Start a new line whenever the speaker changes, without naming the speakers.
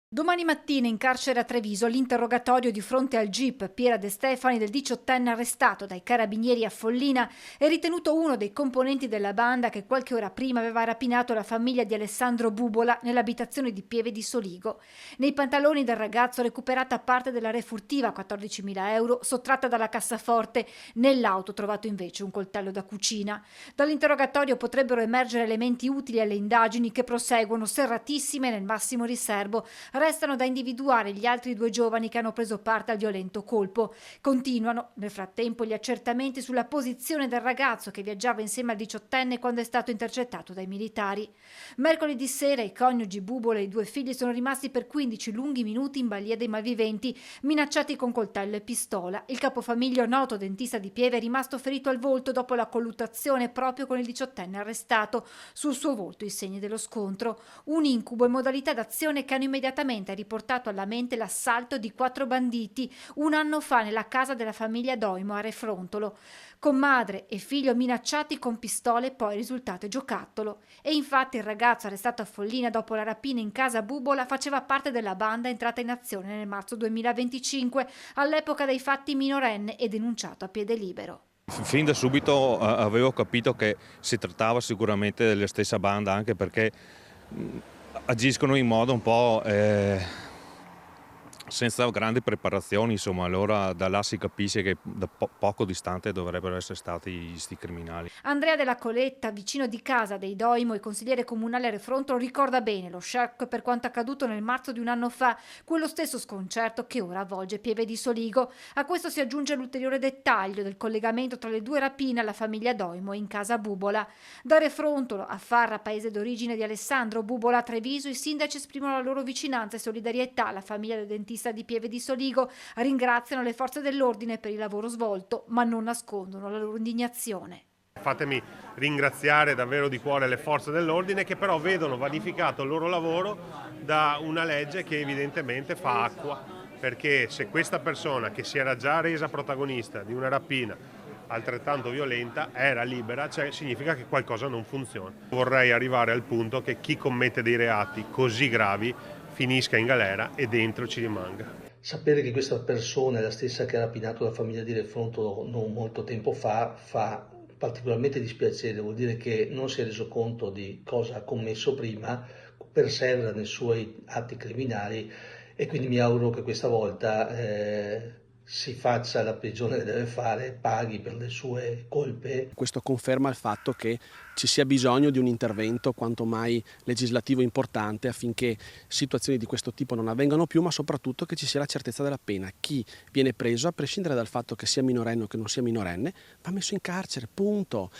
Domani mattina in carcere a Treviso l'interrogatorio di fronte al GIP Piera De Stefani del 18enne arrestato dai carabinieri a Follina è ritenuto uno dei componenti della banda che qualche ora prima aveva rapinato la famiglia di Alessandro Bubola nell'abitazione di Pieve di Soligo. Nei pantaloni del ragazzo recuperata parte della refurtiva, 14.000 euro, sottratta dalla cassaforte. Nell'auto trovato invece un coltello da cucina. Dall'interrogatorio potrebbero emergere elementi utili alle indagini che proseguono serratissime nel massimo riservo. Restano da individuare gli altri due giovani che hanno preso parte al violento colpo. Continuano nel frattempo gli accertamenti sulla posizione del ragazzo che viaggiava insieme al diciottenne quando è stato intercettato dai militari. Mercoledì sera i coniugi Bubola e i due figli sono rimasti per 15 lunghi minuti in balia dei malviventi, minacciati con coltello e pistola. Il capofamiglia, noto dentista di Pieve, è rimasto ferito al volto dopo la colluttazione proprio con il diciottenne arrestato. Sul suo volto i segni dello scontro. Un incubo e modalità d'azione che hanno immediatamente riportato alla mente l'assalto di 4 banditi un anno fa nella casa della famiglia Doimo a Refrontolo, con madre e figlio minacciati con pistole, poi risultate giocattolo. E infatti il ragazzo arrestato a Follina dopo la rapina in casa Bubola faceva parte della banda entrata in azione nel marzo 2025, all'epoca dei fatti minorenne e denunciato a piede libero.
Fin da subito avevo capito che si trattava sicuramente della stessa banda, anche perché agiscono in modo un po' senza grandi preparazioni, insomma, allora da là si capisce che da poco distante dovrebbero essere stati questi criminali.
Andrea della Coletta, vicino di casa dei Doimo e consigliere comunale a Refrontolo, ricorda bene lo shock per quanto accaduto nel marzo di un anno fa, quello stesso sconcerto che ora avvolge Pieve di Soligo. A questo si aggiunge l'ulteriore dettaglio del collegamento tra le due rapine alla famiglia Doimo in casa Bubola. Da Refrontolo a Farra, paese d'origine di Alessandro Bubola, a Treviso, i sindaci esprimono la loro vicinanza e solidarietà alla famiglia del dentista di Pieve di Soligo, ringraziano le forze dell'ordine per il lavoro svolto, ma non nascondono la loro indignazione.
Fatemi ringraziare davvero di cuore le forze dell'ordine che però vedono vanificato il loro lavoro da una legge che evidentemente fa acqua, perché se questa persona che si era già resa protagonista di una rapina altrettanto violenta era libera, cioè significa che qualcosa non funziona. Vorrei arrivare al punto che chi commette dei reati così gravi finisca in galera e dentro ci rimanga.
Sapere che questa persona è la stessa che ha rapinato la famiglia di Refrontolo non molto tempo fa particolarmente dispiacere, vuol dire che non si è reso conto di cosa ha commesso prima, persevera nei suoi atti criminali e quindi mi auguro che questa volta si faccia la prigione che deve fare, paghi per le sue colpe.
Questo conferma il fatto che ci sia bisogno di un intervento quanto mai legislativo importante affinché situazioni di questo tipo non avvengano più, ma soprattutto che ci sia la certezza della pena. Chi viene preso, a prescindere dal fatto che sia minorenne o che non sia minorenne, va messo in carcere, punto.